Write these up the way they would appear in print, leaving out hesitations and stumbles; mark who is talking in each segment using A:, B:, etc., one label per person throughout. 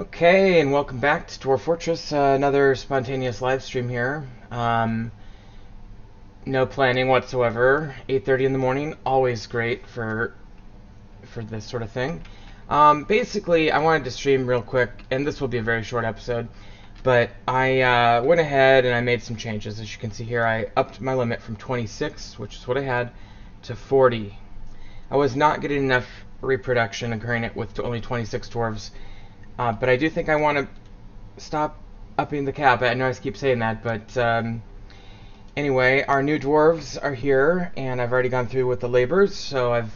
A: Okay, and welcome back to Dwarf Fortress. Another spontaneous live stream here. No planning whatsoever. 8:30 in the morning, always great for this sort of thing. Basically, I wanted to stream real quick, and this will be a very short episode. But I went ahead and I made some changes. As you can see here, I upped my limit from 26, which is what I had, to 40. I was not getting enough reproduction occurring it with only 26 dwarves. But I do think I want to stop upping the cap. I know I keep saying that, but anyway, our new dwarves are here, and I've already gone through with the labors, so I've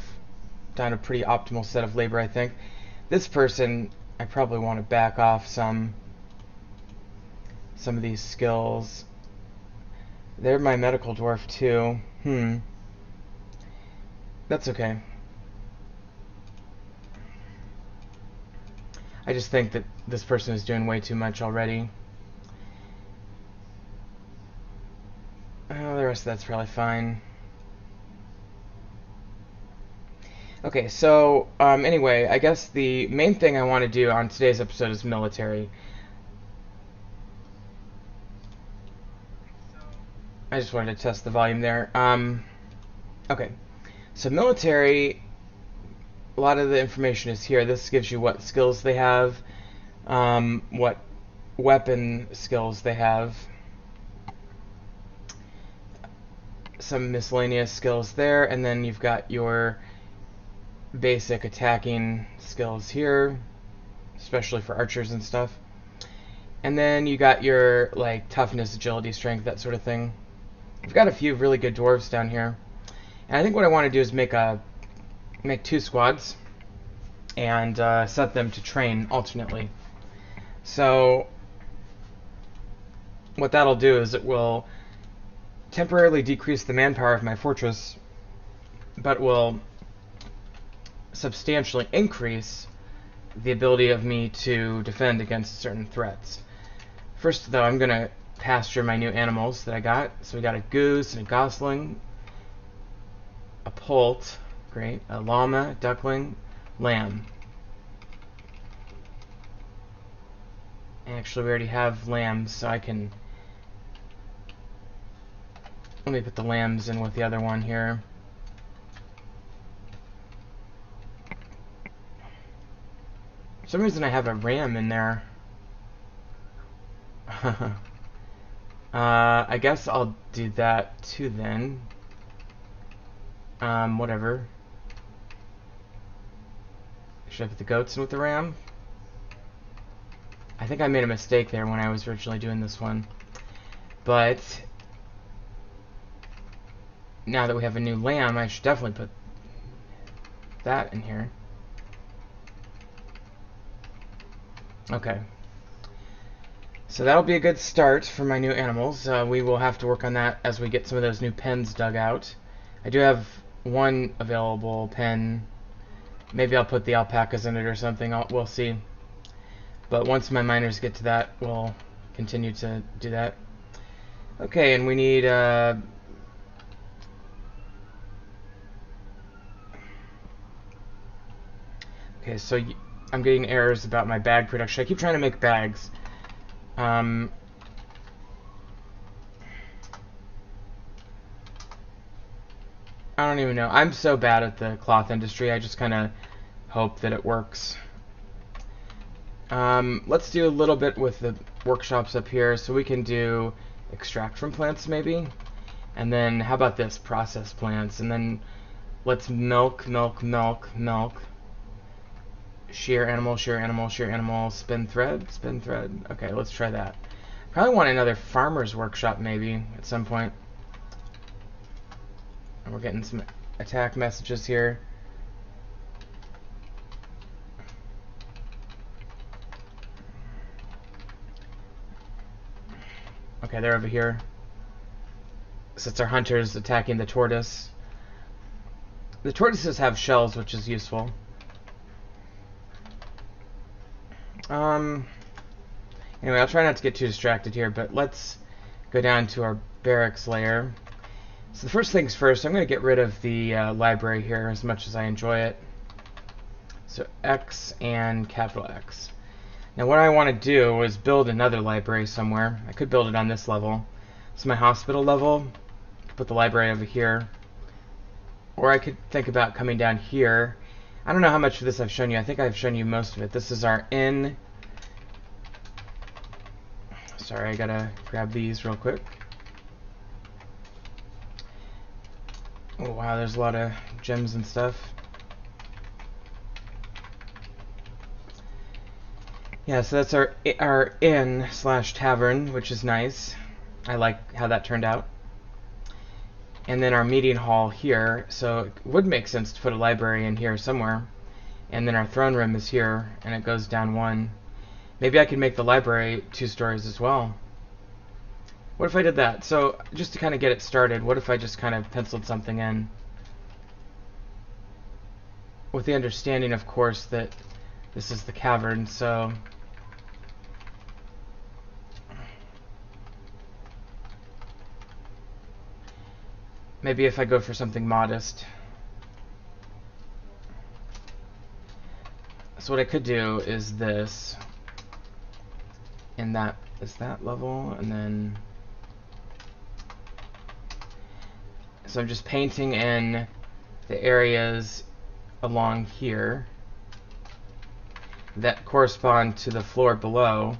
A: done a pretty optimal set of labor, I think. This person, I probably want to back off some of these skills. They're my medical dwarf too. That's okay. I just think that this person is doing way too much already. Oh, the rest of that's probably fine. Okay, so anyway, I guess the main thing I want to do on today's episode is military. I just wanted to test the volume there. Okay, so military, a lot of the information is here. This gives you what skills they have, what weapon skills they have, some miscellaneous skills there, and then you've got your basic attacking skills here, especially for archers and stuff. And then you got your like toughness, agility, strength, that sort of thing. I've got a few really good dwarves down here, and I think what I want to do is make two squads and set them to train alternately. So what that'll do is it will temporarily decrease the manpower of my fortress, but will substantially increase the ability of me to defend against certain threats. First, though, I'm going to pasture my new animals that I got. So we got a goose and a gosling, a poult, great, a llama, duckling, lamb. Actually, we already have lambs, so I can... Let me put the lambs in with the other one here. For some reason I have a ram in there. I guess I'll do that too then. Whatever. Should I put the goats in with the ram? I think I made a mistake there when I was originally doing this one. But now that we have a new lamb, I should definitely put that in here. Okay. So that'll be a good start for my new animals. We will have to work on that as we get some of those new pens dug out. I do have one available pen. Maybe I'll put the alpacas in it or something. We'll see. But once my miners get to that, we'll continue to do that. Okay, and we need... Okay, so I'm getting errors about my bag production. I keep trying to make bags. I don't even know. I'm so bad at the cloth industry. I just kind of hope that it works. Let's do a little bit with the workshops up here. So we can do extract from plants maybe. And then how about this? Process plants. And then let's milk. Shear animal, shear animal, shear animal, spin thread, spin thread. Okay, let's try that. Probably want another farmer's workshop maybe at some point. And we're getting some attack messages here. Okay, they're over here. So it's our hunters attacking the tortoise. The tortoises have shells, which is useful. Anyway, I'll try not to get too distracted here, but let's go down to our barracks layer. So the first things first, I'm going to get rid of the library here as much as I enjoy it. So X and capital X. Now what I want to do is build another library somewhere. I could build it on this level. It's my hospital level. Put the library over here. Or I could think about coming down here. I don't know how much of this I've shown you. I think I've shown you most of it. This is our inn. Sorry, I gotta grab these real quick. Oh wow, there's a lot of gems and stuff. Yeah, so that's our inn slash tavern, which is nice. I like how that turned out. And then our meeting hall here, so it would make sense to put a library in here somewhere. And then our throne room is here, and it goes down one. Maybe I could make the library 2 stories as well. What if I did that? So, just to kind of get it started, what if I just kind of penciled something in? With the understanding, of course, that this is the cavern, so... Maybe if I go for something modest. So what I could do is this. And that is that level, and then... So I'm just painting in the areas along here that correspond to the floor below,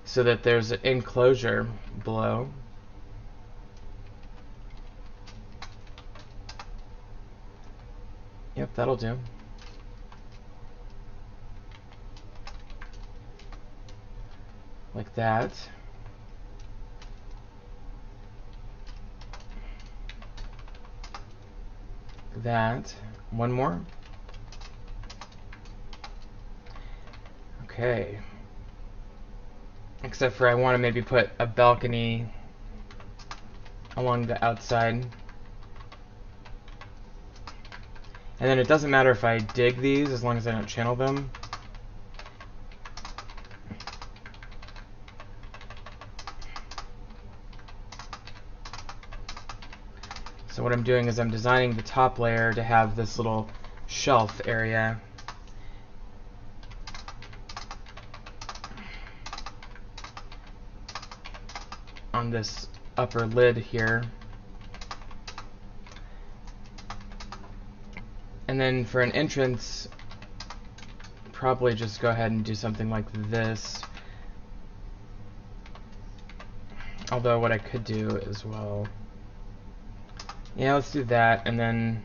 A: so that there's an enclosure below. Yep, that'll do. Like that. That. One more. Okay. Except for I want to maybe put a balcony along the outside. And then it doesn't matter if I dig these as long as I don't channel them. So what I'm doing is I'm designing the top layer to have this little shelf area. On this upper lid here. And then for an entrance, probably just go ahead and do something like this. Although what I could do as well. Yeah, let's do that, and then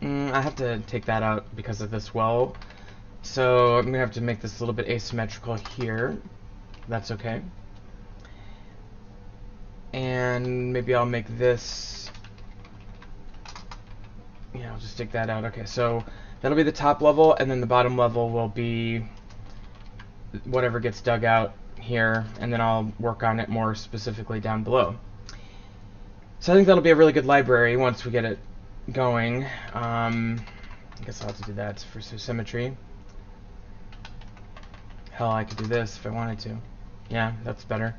A: I have to take that out because of this well. So I'm gonna have to make this a little bit asymmetrical here. That's okay. And maybe I'll make this. Yeah, I'll just take that out. Okay, so that'll be the top level, and then the bottom level will be whatever gets dug out here, and then I'll work on it more specifically down below. So I think that'll be a really good library once we get it going. I guess I'll have to do that for symmetry. Hell, I could do this if I wanted to. Yeah, that's better.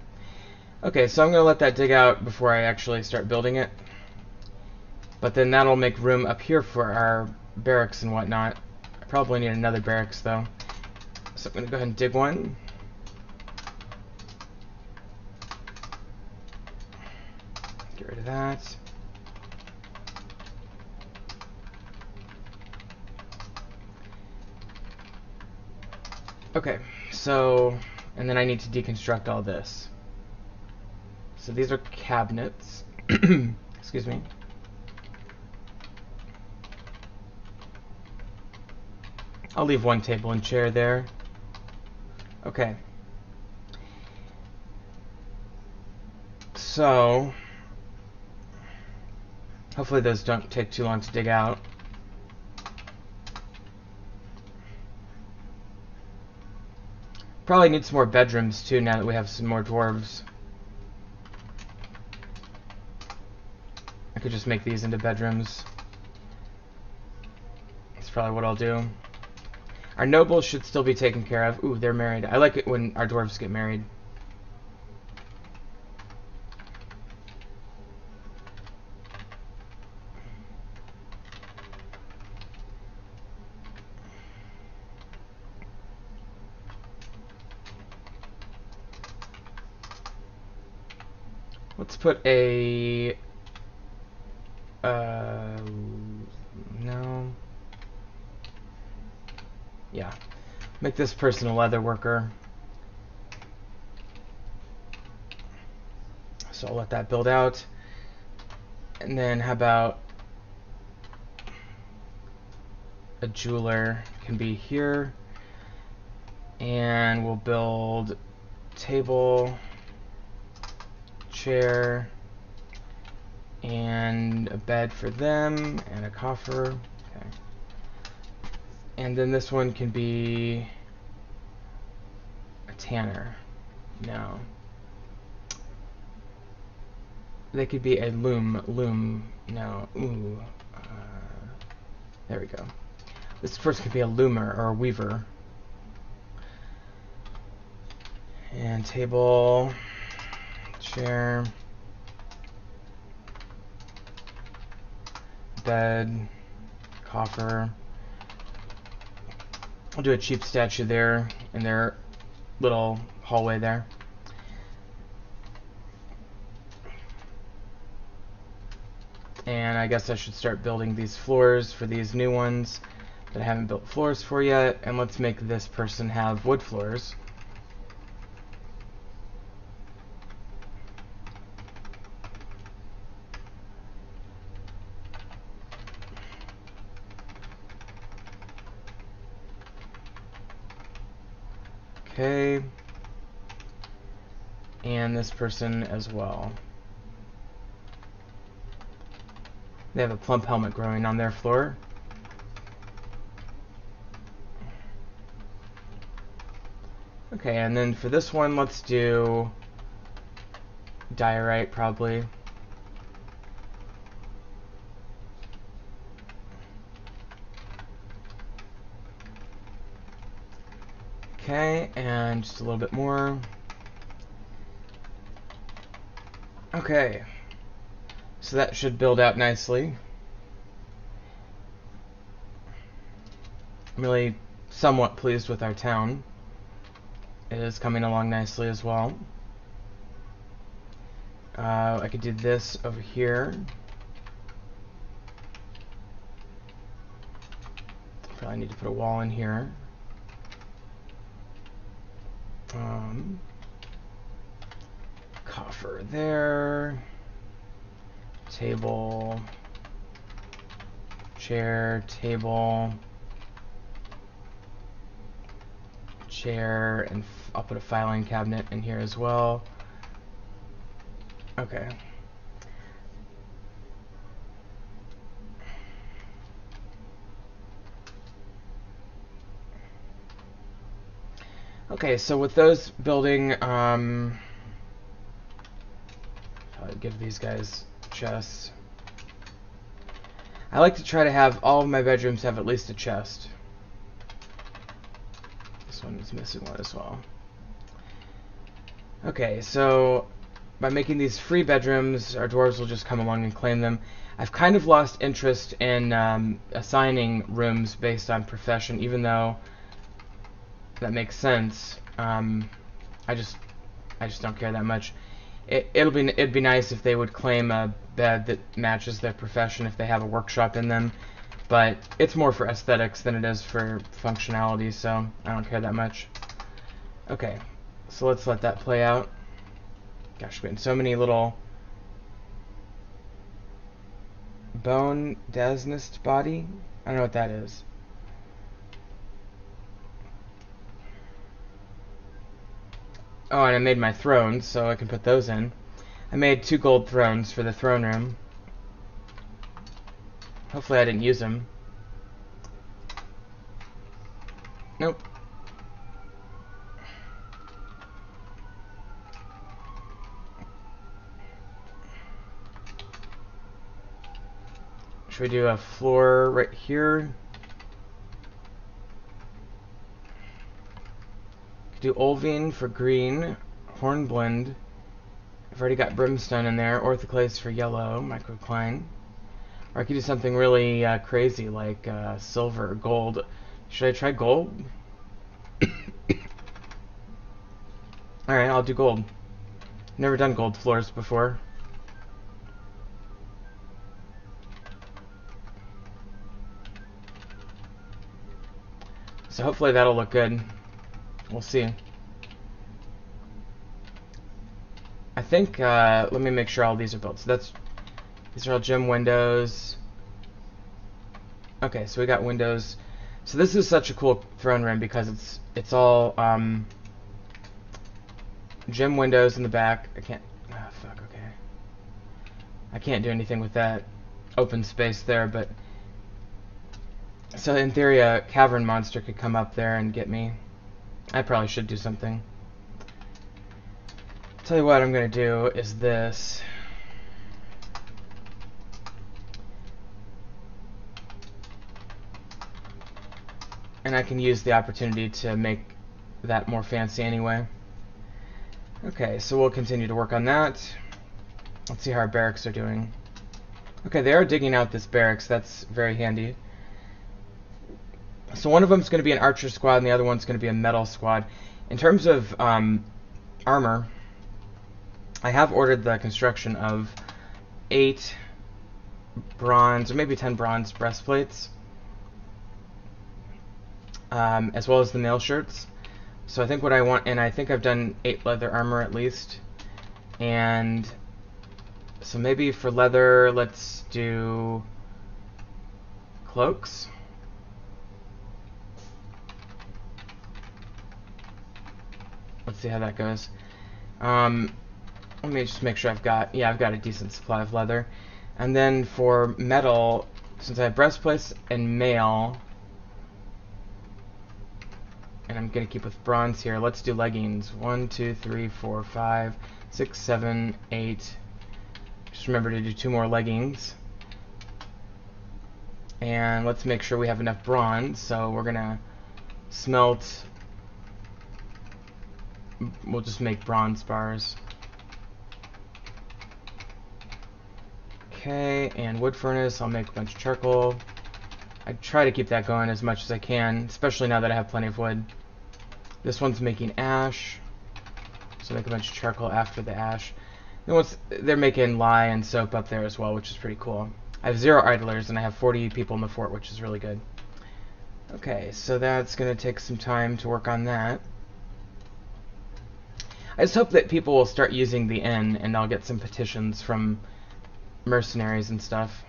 A: Okay, so I'm going to let that dig out before I actually start building it. But then that'll make room up here for our barracks and whatnot. I probably need another barracks though. So I'm going to go ahead and dig one. Get rid of that. Okay, so, and then I need to deconstruct all this. So these are cabinets. Excuse me. I'll leave one table and chair there. Okay. So, hopefully those don't take too long to dig out. Probably need some more bedrooms too now that we have some more dwarves. I could just make these into bedrooms. That's probably what I'll do. Our nobles should still be taken care of. Ooh, they're married. I like it when our dwarves get married. Let's put a... no. Yeah. Make this person a leather worker. So I'll let that build out. And then how about a jeweler can be here. And we'll build table, chair, and a bed for them, and a coffer. Okay. And then this one can be a tanner. No. They could be a loom. No. Ooh. There we go. This first could be a loomer or a weaver. And table, chair, bed, coffer. I'll do a cheap statue there in their little hallway there. And I guess I should start building these floors for these new ones that I haven't built floors for yet. And let's make this person have wood floors. Okay. And this person as well. They have a plump helmet growing on their floor. Okay, and then for this one, let's do diorite probably. Okay, and just a little bit more. Okay. So that should build out nicely. I'm really somewhat pleased with our town. It is coming along nicely as well. I could do this over here. Probably need to put a wall in here. Coffer there. Table, chair, table, chair, and I'll put a filing cabinet in here as well. Okay. Okay, so with those building, I'll give these guys chests. I like to try to have all of my bedrooms have at least a chest. This one is missing one as well. Okay, so by making these free bedrooms, our dwarves will just come along and claim them. I've kind of lost interest in assigning rooms based on profession, even though that makes sense. I just don't care that much. It'd be nice if they would claim a bed that matches their profession if they have a workshop in them, but it's more for aesthetics than it is for functionality, so I don't care that much. Okay, so let's let that play out. Gosh, we're getting so many little bone Dasnist body. I don't know what that is. Oh, and I made my thrones, so I can put those in. I made 2 gold thrones for the throne room. Hopefully I didn't use them. Nope. Should we do a floor right here? Do Olvine for green, Hornblende. I've already got Brimstone in there, Orthoclase for yellow, Microcline. Or I could do something really crazy like silver or gold. Should I try gold? Alright, I'll do gold. Never done gold floors before. So hopefully that'll look good. We'll see. I think, let me make sure all these are built. So these are all gym windows. Okay, so we got windows. So this is such a cool throne room because it's all gym windows in the back. I can't, fuck, okay. I can't do anything with that open space there, but so in theory a cavern monster could come up there and get me. I probably should do something. Tell you what I'm gonna do is this. And I can use the opportunity to make that more fancy anyway. Okay, so we'll continue to work on that. Let's see how our barracks are doing. Okay, they are digging out this barracks. That's very handy. So one of them is going to be an archer squad, and the other one's going to be a metal squad. In terms of armor, I have ordered the construction of 8 bronze, or maybe 10 bronze breastplates, as well as the mail shirts. So I think what I want, and I think I've done 8 leather armor at least, and so maybe for leather, let's do cloaks. Let's see how that goes. Let me just make sure I've got a decent supply of leather. And then for metal, since I have breastplates and mail, and I'm gonna keep with bronze here, let's do leggings. 1, 2, 3, 4, 5, 6, 7, 8. Just remember to do 2 more leggings. And let's make sure we have enough bronze, so we're gonna smelt. We'll just make bronze bars. Okay, and wood furnace, I'll make a bunch of charcoal. I try to keep that going as much as I can, especially now that I have plenty of wood. This one's making ash, so make a bunch of charcoal after the ash. And they're making lye and soap up there as well, which is pretty cool. I have 0 idlers, and I have 40 people in the fort, which is really good. Okay, so that's going to take some time to work on that. I just hope that people will start using the inn, and I'll get some petitions from mercenaries and stuff.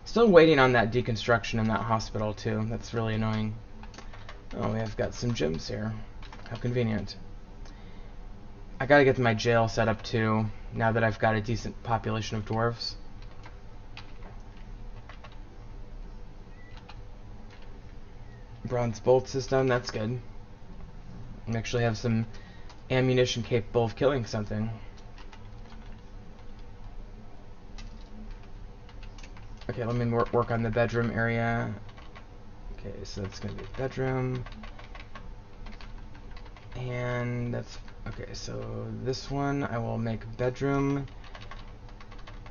A: Still waiting on that deconstruction in that hospital, too. That's really annoying. Oh, we have got some gyms here. How convenient. I gotta get my jail set up, too, now that I've got a decent population of dwarves. Bronze bolt system, that's good. I actually have some ammunition capable of killing something. Okay, let me work on the bedroom area. Okay, so that's gonna be a bedroom. And that's, okay, so this one I will make a bedroom.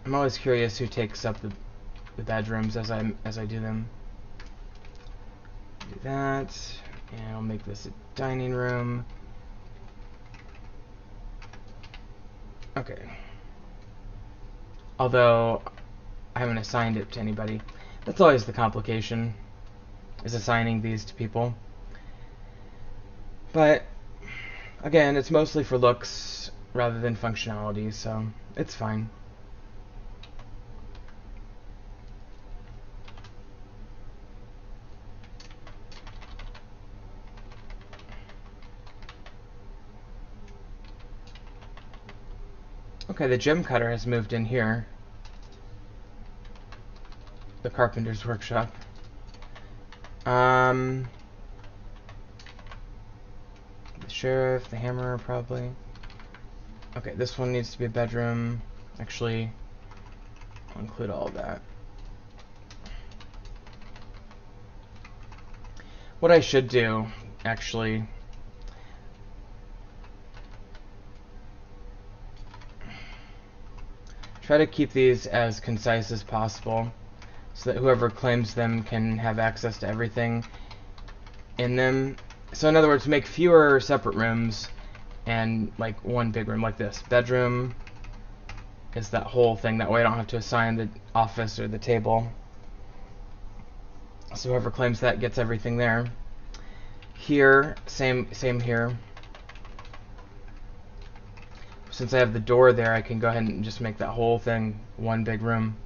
A: I'm always curious who takes up the bedrooms as I do them. Do that, and I'll make this a dining room. Okay. Although I haven't assigned it to anybody. That's always the complication, is assigning these to people. But again, it's mostly for looks rather than functionality, so it's fine. Okay, the gem cutter has moved in here. The carpenter's workshop. The sheriff, the hammer, probably. Okay, this one needs to be a bedroom. Actually, I'll include all of that. What I should do, actually, try to keep these as concise as possible so that whoever claims them can have access to everything in them. So in other words, make fewer separate rooms and like one big room like this. Bedroom is that whole thing. That way I don't have to assign the office or the table. So whoever claims that gets everything there. Here, same here. Since I have the door there, I can go ahead and just make that whole thing one big room.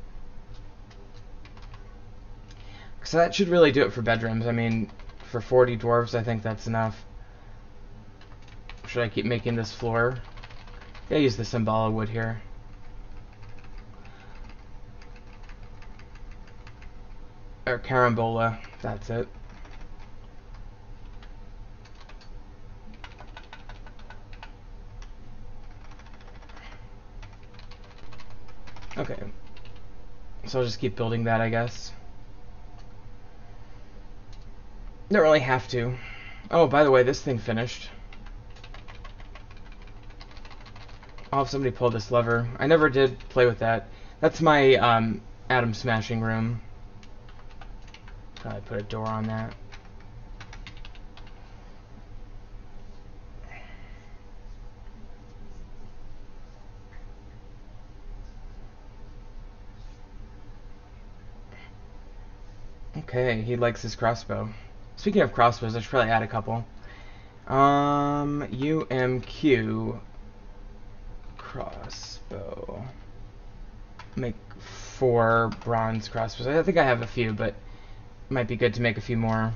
A: So that should really do it for bedrooms. I mean, for 40 dwarves, I think that's enough. Should I keep making this floor? Yeah, use the symbolic wood here. Or carambola, that's it. Okay. So I'll just keep building that, I guess. Don't really have to. Oh, by the way, this thing finished. I'll have somebody pull this lever. I never did play with that. That's my atom smashing room. Probably put a door on that. Okay, he likes his crossbow. Speaking of crossbows, I should probably add a couple. UMQ crossbow. Make 4 bronze crossbows. I think I have a few, but it might be good to make a few more.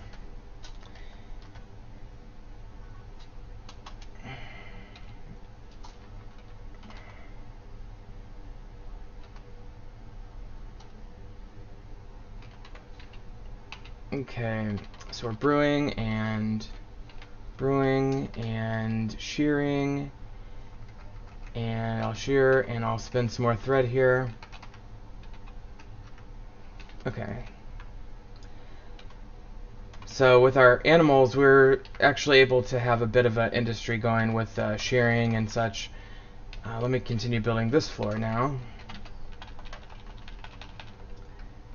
A: Okay, so we're brewing and shearing, and I'll shear and I'll spin some more thread here. Okay. So with our animals, we're actually able to have a bit of an industry going with shearing and such. Let me continue building this floor now.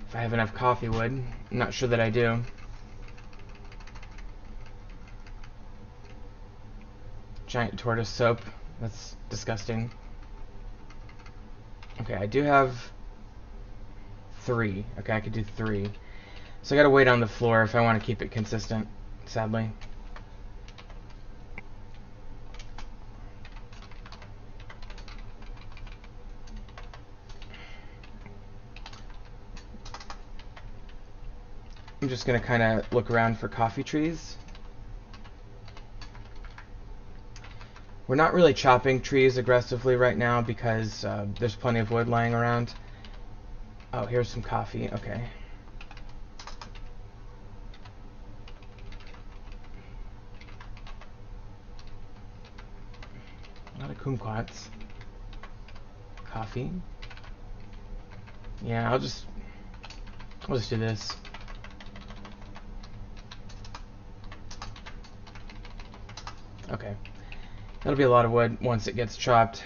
A: If I have enough coffee wood. I'm not sure that I do. Giant tortoise soap. That's disgusting. Okay, I do have 3. Okay, I could do 3. So I gotta wait on the floor if I want to keep it consistent, sadly. I'm just gonna kind of look around for coffee trees. We're not really chopping trees aggressively right now because there's plenty of wood lying around. Oh, here's some coffee. Okay. A lot of kumquats. Coffee. Yeah, I'll just do this. Okay. That'll be a lot of wood once it gets chopped.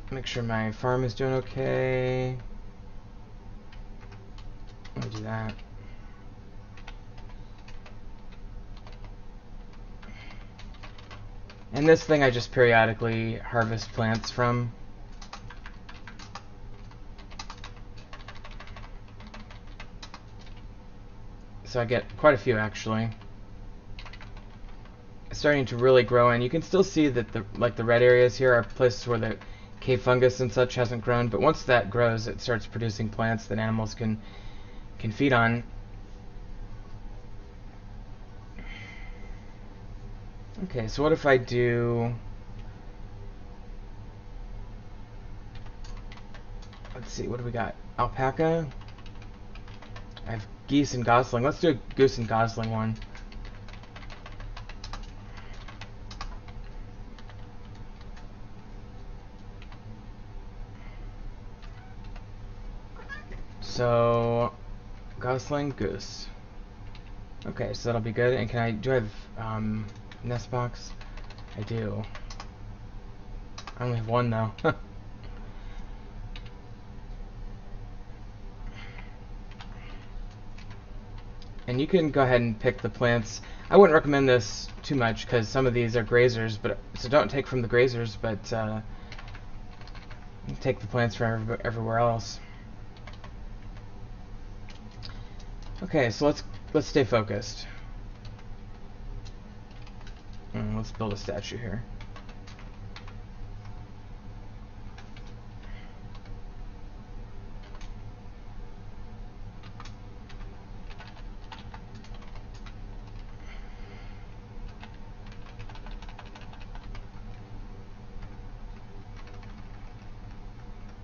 A: Make sure my farm is doing okay. Let me do that. And this thing I just periodically harvest plants from. So I get quite a few actually. It's starting to really grow, and you can still see that the red areas here are places where the cave fungus and such hasn't grown, but once that grows it starts producing plants that animals can feed on. Okay, so what if I do, let's see, what do we got? Alpaca? I have geese and gosling. Let's do a goose and gosling one. So, gosling, goose. Okay, so that'll be good. And do I have nest box? I do. I only have 1 though. And you can go ahead and pick the plants. I wouldn't recommend this too much because some of these are grazers, but so don't take from the grazers, but take the plants from everywhere else. Okay, so let's stay focused. Let's build a statue here.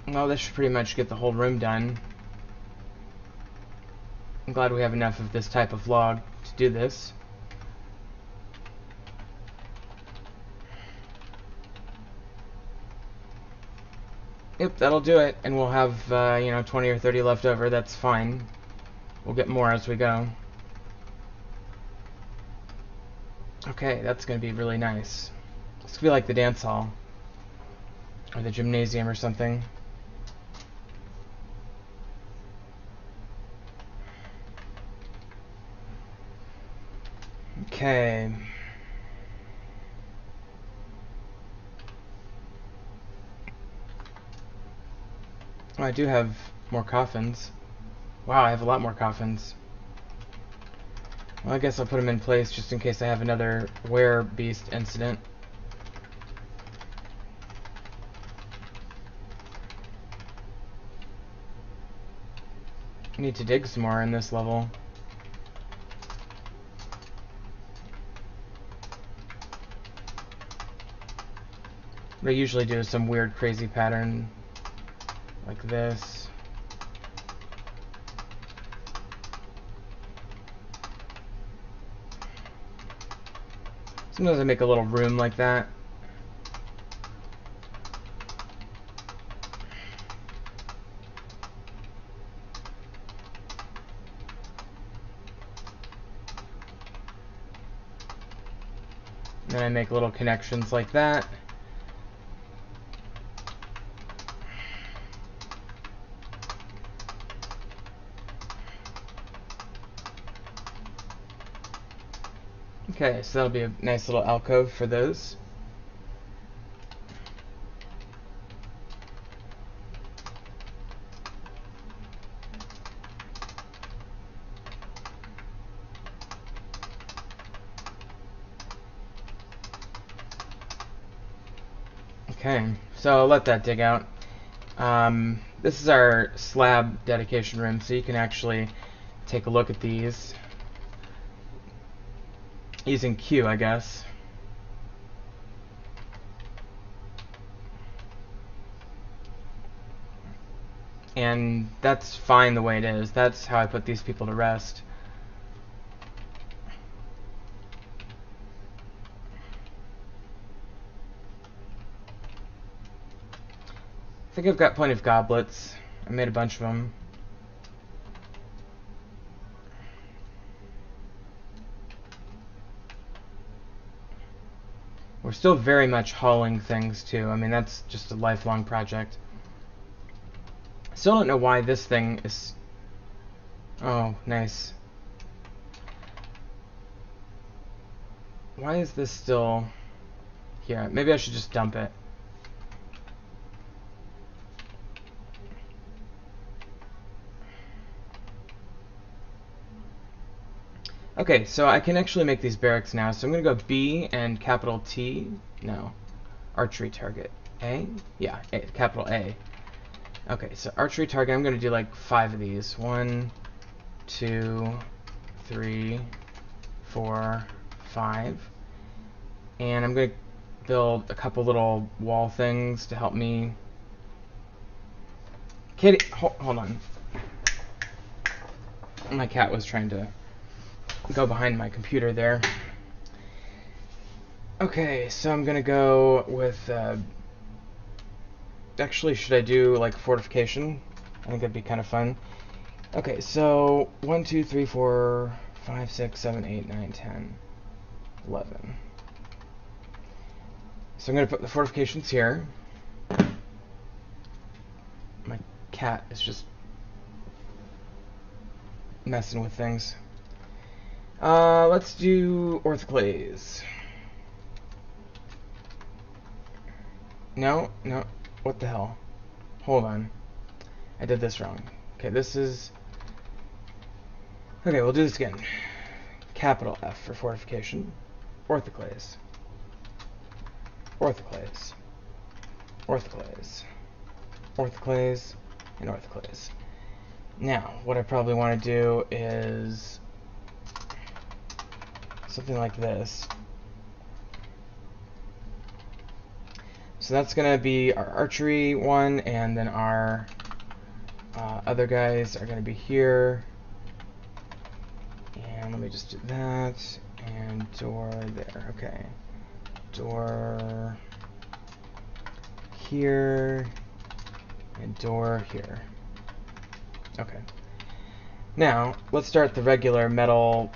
A: Well, this should pretty much get the whole room done. I'm glad we have enough of this type of log to do this. Yep, that'll do it, and we'll have, 20 or 30 left over. That's fine. We'll get more as we go. Okay, that's going to be really nice. It's going to be like the dance hall. Or the gymnasium or something. Okay. Oh, I do have more coffins. Wow, I have a lot more coffins. Well, I guess I'll put them in place just in case I have another werebeast incident. I need to dig some more in this level. What I usually do is some weird crazy pattern like this. Sometimes I make a little room like that. Then I make little connections like that. Okay, so that'll be a nice little alcove for those. Okay, so I'll let that dig out. This is our slab dedication room, so you can actually take a look at these. Using Q, I guess. And that's fine the way it is. That's how I put these people to rest. I think I've got plenty of goblets. I made a bunch of them. We're still very much hauling things too. I mean, that's just a lifelong project. Still don't know why this thing is... Oh, nice. Why is this still here? Maybe I should just dump it. Okay, so I can actually make these barracks now. So I'm going to go B and capital T. No. Archery target. A? Yeah, A, capital A. Okay, so archery target, I'm going to do like 5 of these. 1, 2, 3, 4, 5. And I'm going to build a couple little wall things to help me. Kitty, hold on. My cat was trying to go behind my computer there. Okay, so I'm gonna go with actually, should I do like fortification? I think that'd be kind of fun. Okay, so 1, 2, 3, 4, 5, 6, 7, 8, 9, 10, 11. So I'm gonna put the fortifications here. My cat is just messing with things. Let's do orthoclase. No, no. What the hell? Hold on. I did this wrong. Okay, this is... Okay, we'll do this again. Capital F for fortification. Orthoclase. Orthoclase. Orthoclase. Orthoclase. And orthoclase. Now, what I probably want to do is something like this. So that's going to be our archery one, and then our other guys are going to be here. And let me just do that. And door there. Okay. Door here. And door here. Okay. Now, let's start the regular metal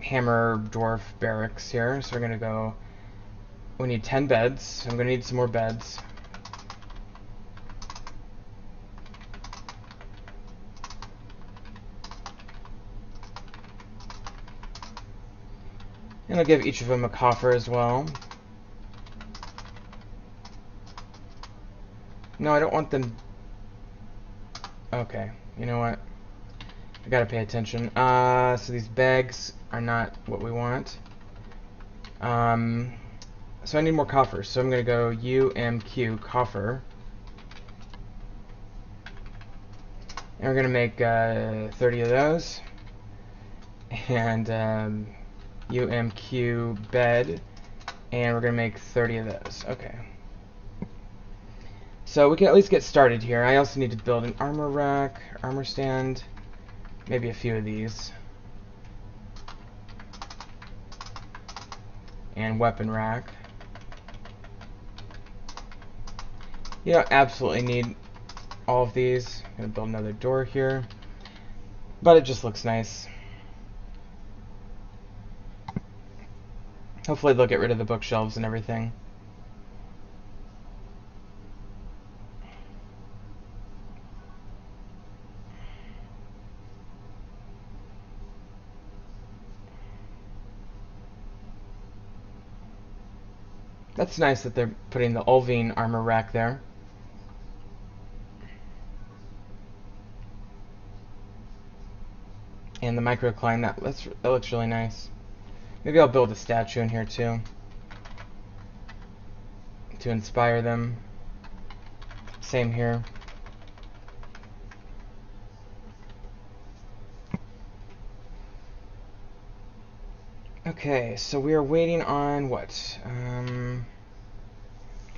A: hammer dwarf barracks here. So we're going to go... We need 10 beds. I'm going to need some more beds. And I'll give each of them a coffer as well. No, I don't want them... Okay, you know what? I gotta pay attention. So these bags are not what we want. So I need more coffers. So I'm gonna go UMQ coffer. And we're gonna make 30 of those. And UMQ bed. And we're gonna make 30 of those. Okay. So we can at least get started here. I also need to build an armor rack, armor stand, maybe a few of these. And weapon rack. You don't absolutely need all of these. I'm going to build another door here. But it just looks nice. Hopefully they'll get rid of the bookshelves and everything. That's nice that they're putting the Ulvine armor rack there. And the microcline, that looks really nice. Maybe I'll build a statue in here too, to inspire them. Same here. Okay, so we are waiting on what?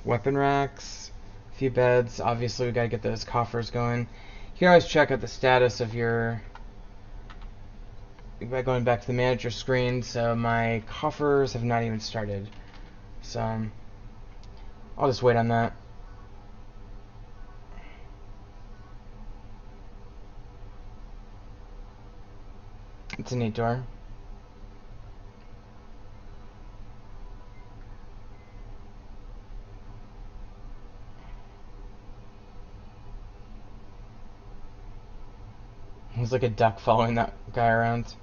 A: Weapon racks, a few beds. Obviously, we gotta get those coffers going. You can always check out the status of your... by going back to the manager screen. So my coffers have not even started. So I'll just wait on that. It's a neat door. There's like a duck following that guy around.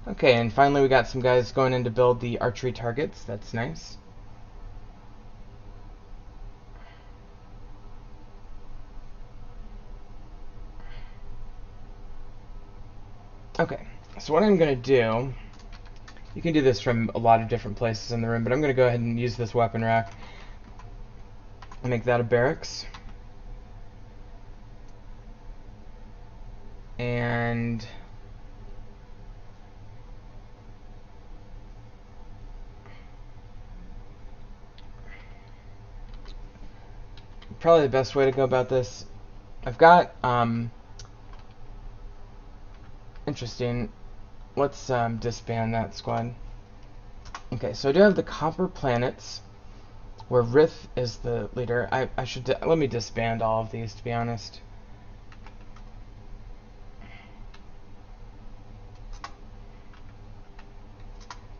A: Okay, and finally we got some guys going in to build the archery targets. That's nice. Okay, so what I'm going to do, you can do this from a lot of different places in the room, but I'm going to go ahead and use this weapon rack and make that a barracks. And probably the best way to go about this, I've got interesting. Let's disband that squad. Okay, so I do have the Copper Planets, where Rith is the leader. I should let me disband all of these, to be honest.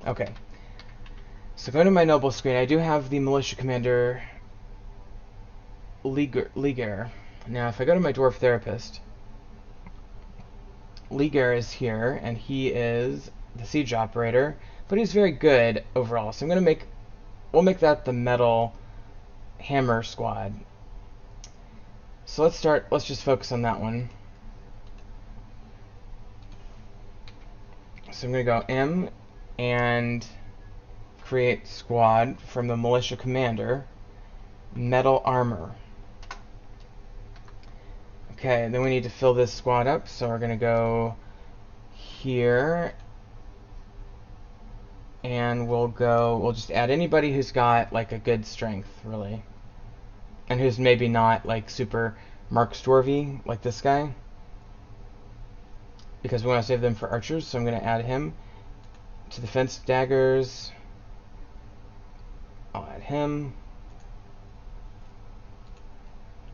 A: Okay, so going to my noble screen, I do have the militia commander Liger. Now, if I go to my dwarf therapist, Liger is here, and he is the siege operator, but he's very good overall. So we'll make that the metal hammer squad. So let's just focus on that one. So I'm going to go M and create squad from the militia commander, metal armor. Okay, then we need to fill this squad up, so we're going to go here, and we'll just add anybody who's got like a good strength, really, and who's maybe not like super Marksdwarfy, like this guy, because we want to save them for archers. So I'm going to add him to defense daggers. I'll add him.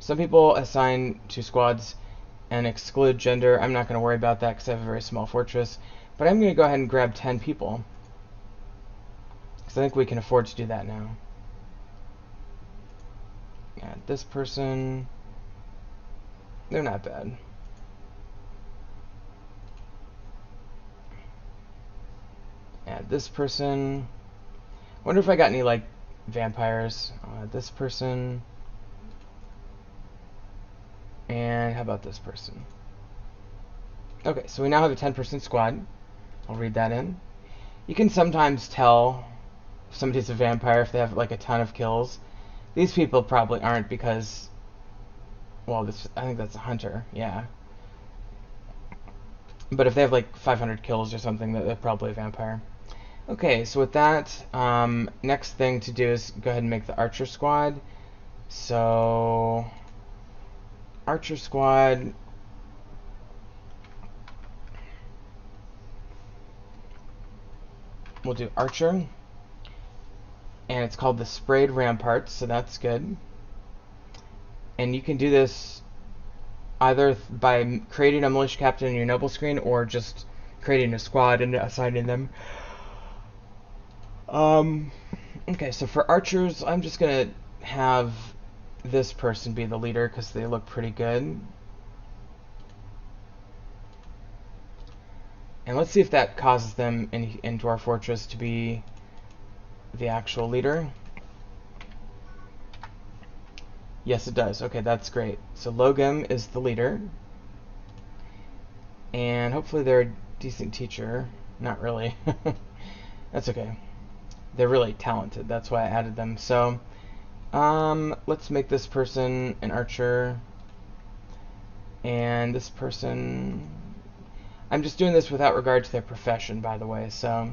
A: Some people assign to squads and exclude gender. I'm not going to worry about that because I have a very small fortress, but I'm going to go ahead and grab 10 people because I think we can afford to do that now. Add this person. They're not bad. Add this person. Wonder if I got any like vampires. I'll add this person. And how about this person? Okay, so we now have a 10% squad. I'll read that in. You can sometimes tell if somebody's a vampire if they have like a ton of kills. These people probably aren't because, well, I think that's a hunter, yeah. But if they have like 500 kills or something, they're probably a vampire. Okay, so with that, next thing to do is go ahead and make the archer squad. So archer squad. We'll do archer. And it's called the sprayed ramparts, so that's good. And you can do this either by creating a militia captain in your noble screen or just creating a squad and assigning them. Okay, so for archers, I'm just going to have this person be the leader because they look pretty good. And let's see if that causes them in Dwarf Fortress to be the actual leader. Yes, it does. Okay, that's great. So Logum is the leader. And hopefully they're a decent teacher. Not really. That's okay. They're really talented. That's why I added them. So let's make this person an archer. And this person... I'm just doing this without regard to their profession, by the way. So,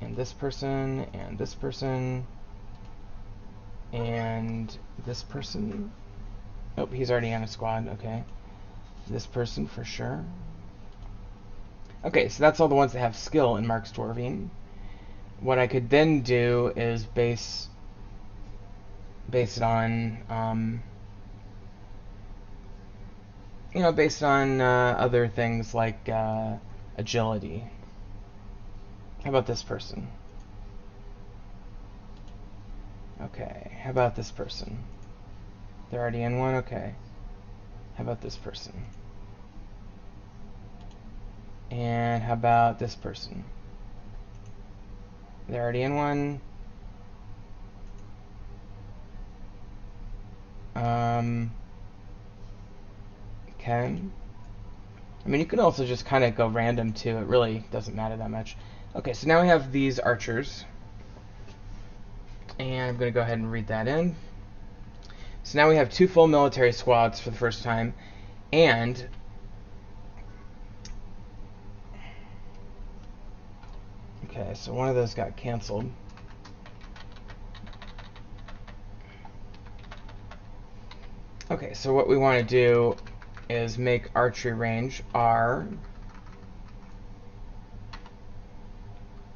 A: and this person, and this person, and this person. Oh, he's already on a squad. Okay. This person for sure. Okay, so that's all the ones that have skill in Marksdwarfing. What I could then do is base it on, based on other things like agility. How about this person? Okay, how about this person? They're already in one? Okay. How about this person? And how about this person? They're already in one. Okay. I mean, you could also just kind of go random too. It really doesn't matter that much. Okay, so now we have these archers. And I'm going to go ahead and read that in. So now we have 2 full military squads for the first time. And okay, so one of those got canceled. Okay, so what we want to do is make archery range R,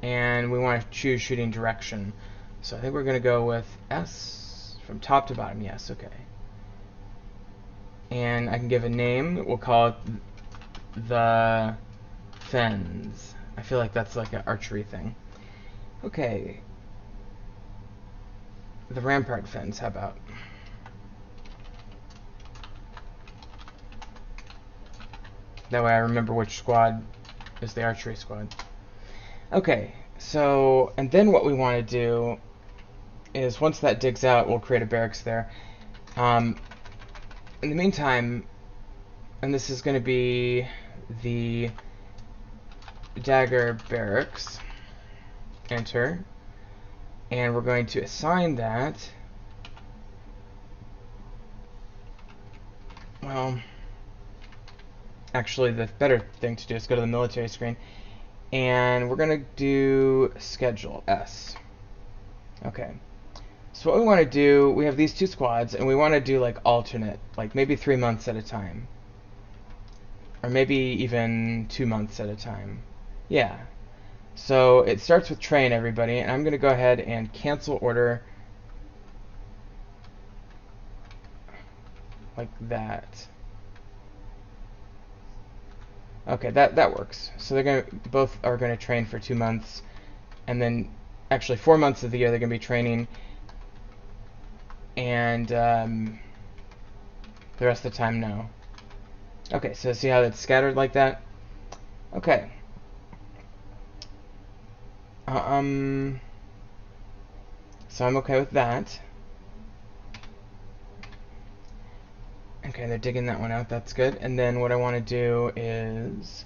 A: and we want to choose shooting direction. So I think we're going to go with S from top to bottom. Yes, okay. And I can give a name. We'll call it the Fens. I feel like that's like an archery thing. Okay. The Rampart Fens, how about? That way I remember which squad is the archery squad. Okay, so, and then what we want to do is once that digs out, we'll create a barracks there. In the meantime, and this is going to be the dagger barracks. Enter. And we're going to assign that. Well, actually, the better thing to do is go to the military screen. And we're going to do schedule S. Okay. So what we want to do, we have these two squads, and we want to do like alternate, like maybe 3 months at a time. Or maybe even 2 months at a time. Yeah. So it starts with train, everybody, and I'm going to go ahead and cancel order like that. Okay, that works. So they're both are going to train for 2 months, and then actually 4 months of the year they're going to be training, and the rest of the time no. Okay, so see how it's scattered like that? Okay. So I'm okay with that. Okay, they're digging that one out. That's good. And then what I want to do is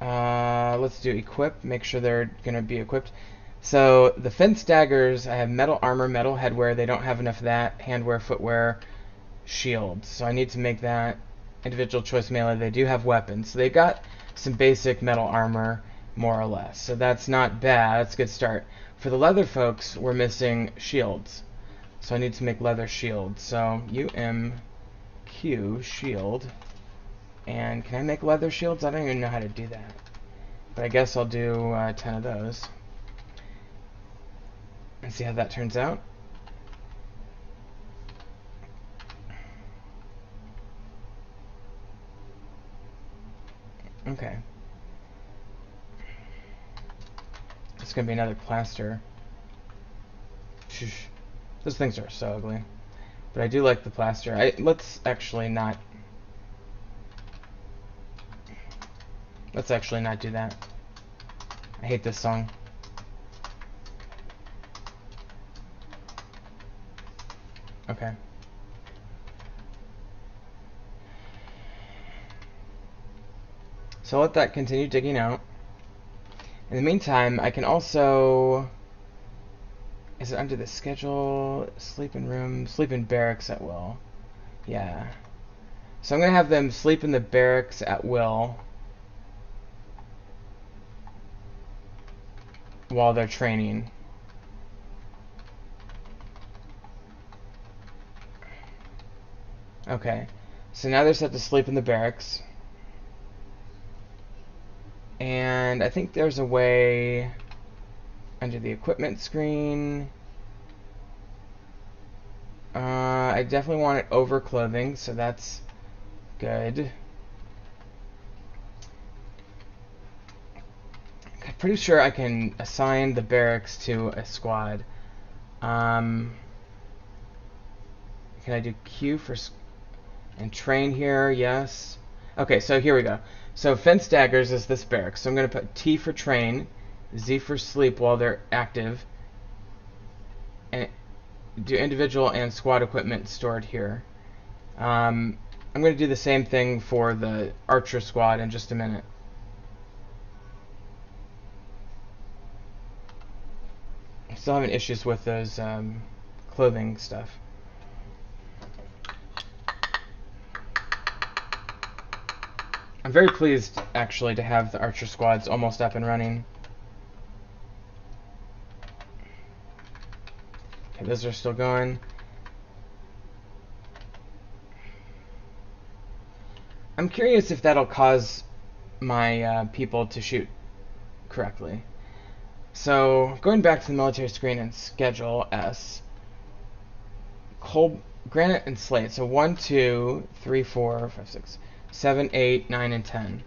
A: let's do equip. Make sure they're going to be equipped. So the fence daggers, I have metal armor, metal headwear. They don't have enough of that. Handwear, footwear, shields. So I need to make that individual choice melee. They do have weapons. So they got some basic metal armor, more or less. So that's not bad. That's a good start. For the leather folks, we're missing shields. So I need to make leather shields. So UMQ shield. And can I make leather shields? I don't even know how to do that. But I guess I'll do 10 of those. And see how that turns out. Okay. It's going to be another plaster. Shush. Those things are so ugly. But I do like the plaster. Let's actually not do that. I hate this song. Okay. So let that continue digging out. In the meantime, I can also... Is it under the schedule? Sleep in room, sleep in barracks at will. Yeah. So I'm going to have them sleep in the barracks at will while they're training. Okay. So now they're set to sleep in the barracks. And I think there's a way under the equipment screen. I definitely want it over clothing, so that's good. I'm pretty sure I can assign the barracks to a squad. Can I do Q for and train here? Yes. Okay, so here we go. So fence daggers is this barracks. So I'm going to put T for train, Z for sleep while they're active, and do individual and squad equipment stored here. I'm going to do the same thing for the archer squad in just a minute. I'm still having issues with those clothing stuff. I'm very pleased, actually, to have the archer squads almost up and running. Okay, those are still going. I'm curious if that'll cause my people to shoot correctly. So, going back to the military screen and schedule S. Coal, granite, and slate. So 1, 2, 3, 4, 5, 6, 7, 8, 9, and 10.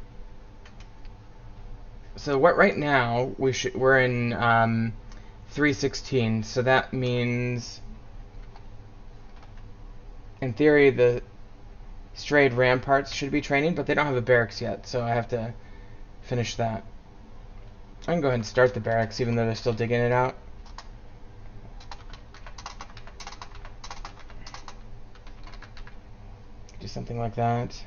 A: So what right now we're in 316. So that means, in theory, the strayed ramparts should be training, but they don't have a barracks yet, so I have to finish that. I can go ahead and start the barracks, even though they're still digging it out. Do something like that.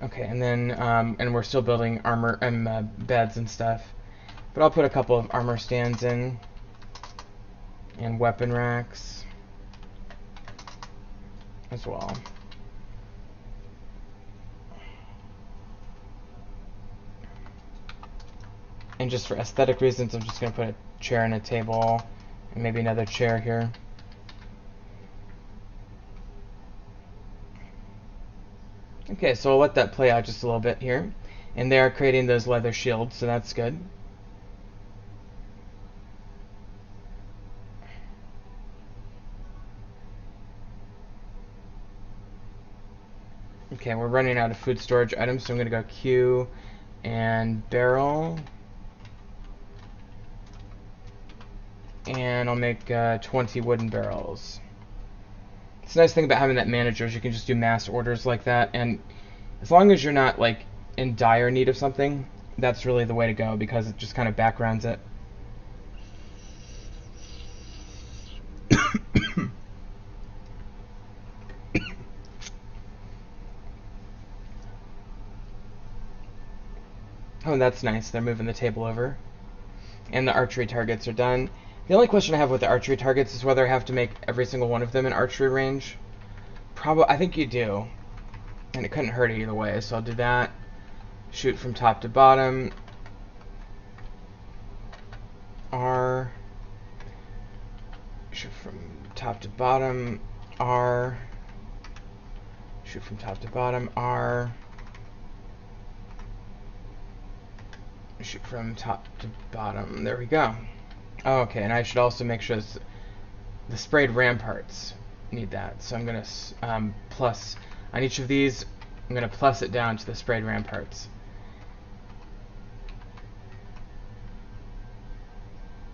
A: Okay, and then, and we're still building armor and beds and stuff. But I'll put a couple of armor stands in. And weapon racks. As well. And just for aesthetic reasons, I'm just going to put a chair and a table. And maybe another chair here. Okay, so I'll let that play out just a little bit here. And they are creating those leather shields, so that's good. Okay, we're running out of food storage items, so I'm going to go Q and barrel. And I'll make 20 wooden barrels. It's a nice thing about having that manager is you can just do mass orders like that, and as long as you're not like in dire need of something, that's really the way to go because it just kind of backgrounds it. Oh, that's nice. They're moving the table over. And the archery targets are done. The only question I have with the archery targets is whether I have to make every single one of them in archery range. I think you do. And it couldn't hurt either way, so I'll do that. Shoot from top to bottom. R. Shoot from top to bottom. R. Shoot from top to bottom. R. Shoot from top to bottom. There we go. Oh, okay, and I should also make sure the sprayed ramparts need that. So I'm going to plus on each of these. I'm going to plus it down to the sprayed ramparts.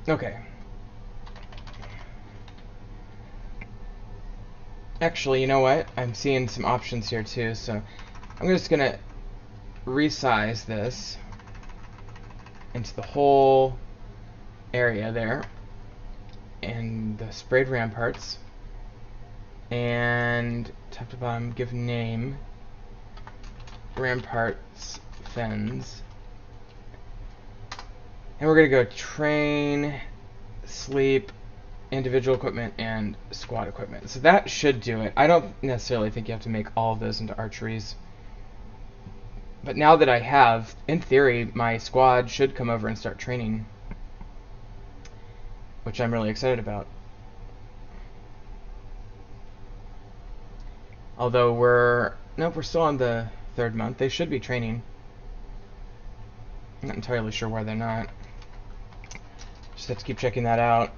A: Okay. Actually, you know what? I'm seeing some options here too. So I'm just going to resize this into the whole area there, and the sprayed ramparts, and top to bottom give name ramparts fens, and we're gonna go train, sleep, individual equipment, and squad equipment. So that should do it. I don't necessarily think you have to make all of those into archeries. But now that I have, in theory, my squad should come over and start training, which I'm really excited about. Although we're still on the 3rd month. They should be training. I'm not entirely sure why they're not. Just have to keep checking that out.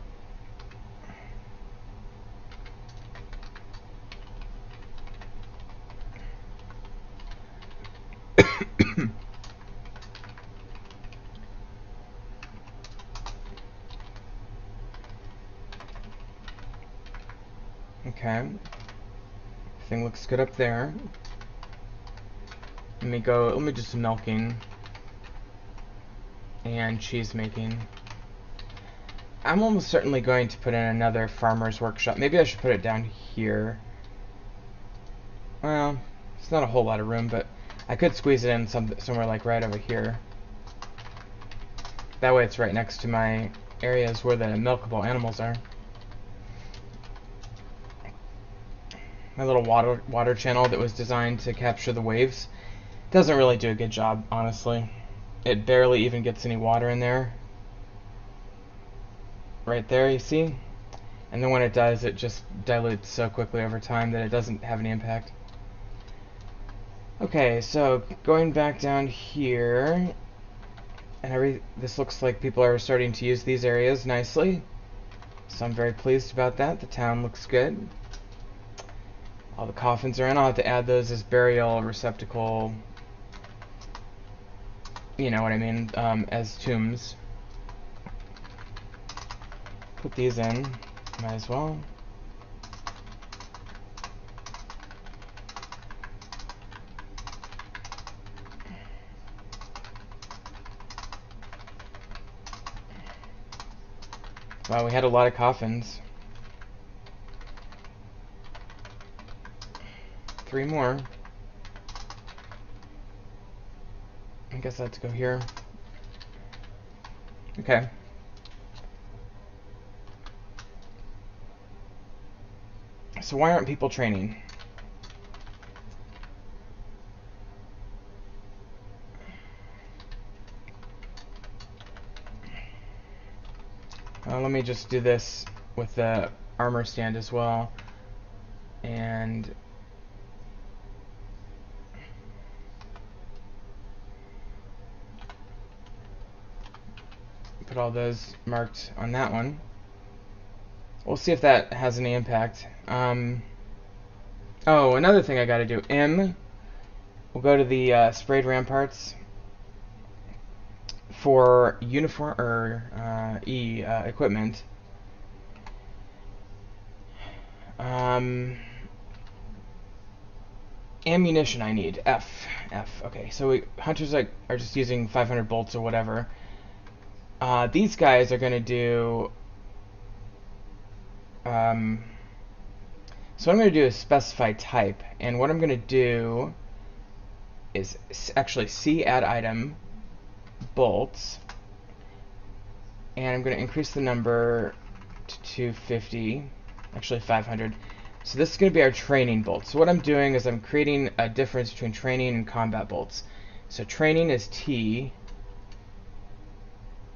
A: Okay. Everything looks good up there. Let me do some milking and cheese making. I'm almost certainly going to put in another farmer's workshop. Maybe I should put it down here. Well, it's not a whole lot of room, but I could squeeze it in somewhere like right over here. That way it's right next to my areas where the milkable animals are. My little water channel that was designed to capture the waves doesn't really do a good job, honestly. It barely even gets any water in there. Right there, you see? And then when it does, it just dilutes so quickly over time that it doesn't have any impact. Okay, so going back down here, and this looks like people are starting to use these areas nicely. So I'm very pleased about that. The town looks good. All the coffins are in. I'll have to add those as burial receptacle, you know what I mean, as tombs. put these in. Might as well. Wow, we had a lot of coffins. 3 more. I guess I have to go here. Okay. So why aren't people training? Let me just do this with the armor stand as well. And put all those marked on that one. We'll see if that has any impact. Oh, another thing I gotta do. M. We'll go to the sprayed ramparts for uniform or E equipment. Ammunition I need. F. Okay, so hunters are just using 500 bolts or whatever. These guys are gonna do. So what I'm going to do is specify type, and what I'm going to do is actually C add item bolts, and I'm going to increase the number to 250, actually 500. So this is going to be our training bolts. So what I'm doing is I'm creating a difference between training and combat bolts. So training is T,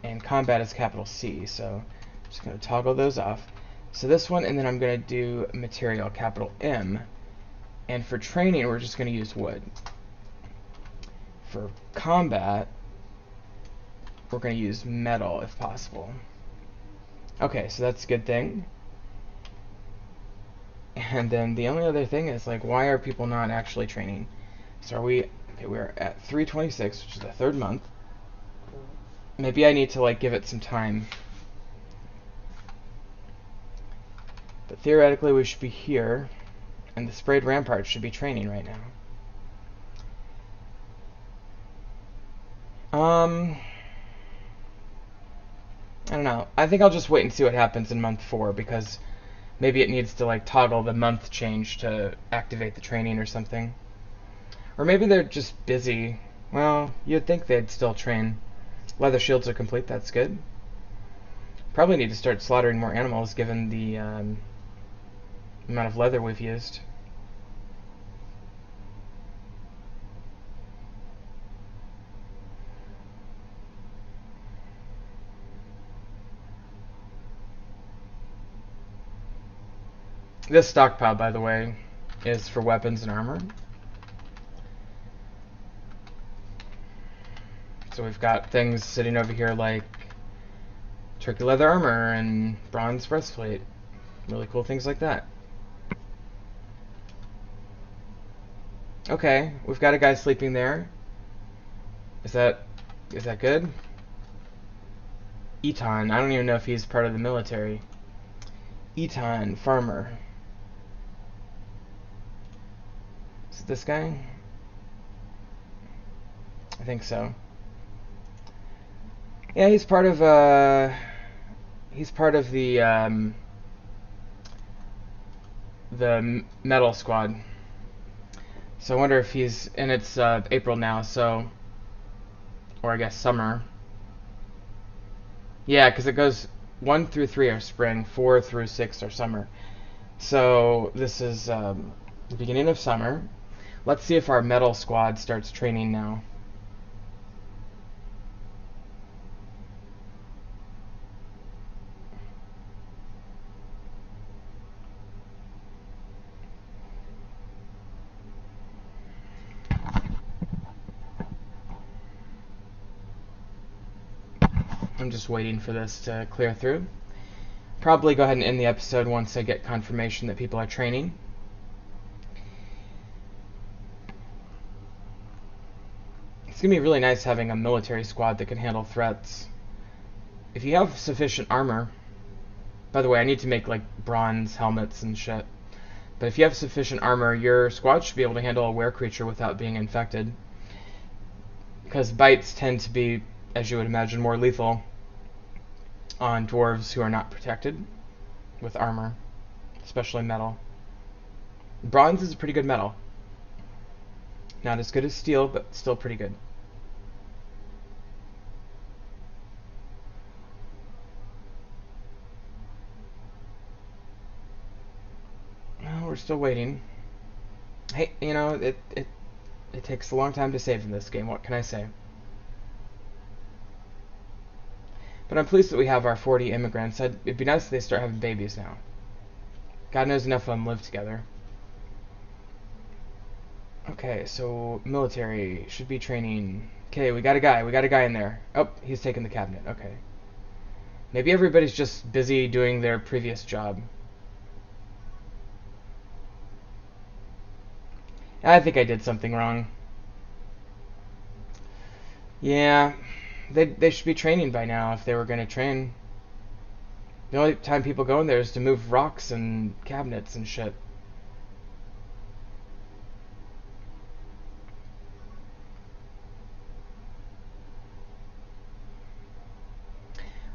A: and combat is capital C. So I'm just going to toggle those off. So this one, and then I'm going to do material, capital M. And for training, we're just going to use wood. For combat, we're going to use metal if possible. Okay, so that's a good thing. And then the only other thing is, like, why are people not actually training? So are we, okay, we're at 326, which is the 3rd month. Maybe I need to, like, give it some time. But theoretically, we should be here, and the sprayed rampart should be training right now. I don't know. I think I'll just wait and see what happens in month 4, because maybe it needs to, like, toggle the month change to activate the training or something. Or maybe they're just busy. Well, you'd think they'd still train. Leather shields are complete, that's good. Probably need to start slaughtering more animals given the amount of leather we've used. This stockpile, by the way, is for weapons and armor. So we've got things sitting over here like turkey leather armor and bronze breastplate. Really cool things like that. Okay, we've got a guy sleeping there. Is that good? Eton, I don't even know if he's part of the military. Eton, farmer. Is it this guy? I think so. Yeah, he's part of the metal squad. So I wonder if he's, and it's April now, so, or I guess summer. Yeah, because it goes 1 through 3 are spring, 4 through 6 are summer. So this is the beginning of summer. Let's see if our metal squad starts training now. I'm just waiting for this to clear through. Probably go ahead and end the episode once I get confirmation that people are training. It's going to be really nice having a military squad that can handle threats. If you have sufficient armor, By the way, I need to make like bronze helmets and shit. But if you have sufficient armor, your squad should be able to handle a were creature without being infected. Because bites tend to be, as you would imagine, more lethal on dwarves who are not protected with armor, especially metal. Bronze is a pretty good metal. Not as good as steel, but still pretty good. Well, we're still waiting. Hey, you know, it takes a long time to save in this game, what can I say? But I'm pleased that we have our 40 immigrants. It'd be nice if they start having babies now. God knows enough of them live together. Okay, so military should be training. Okay, we got a guy in there. Oh, he's taking the cabinet. Okay. Maybe everybody's just busy doing their previous job. I think I did something wrong. Yeah, they should be training by now if they were going to train. The only time people go in there is to move rocks and cabinets and shit.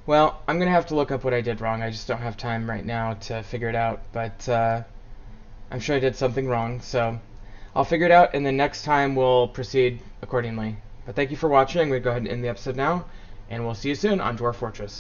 A: Well, I'm going to have to look up what I did wrong. I just don't have time right now to figure it out. But I'm sure I did something wrong. So I'll figure it out, and then next time we'll proceed accordingly. But thank you for watching. I'm going to go ahead and end the episode now. And we'll see you soon on Dwarf Fortress.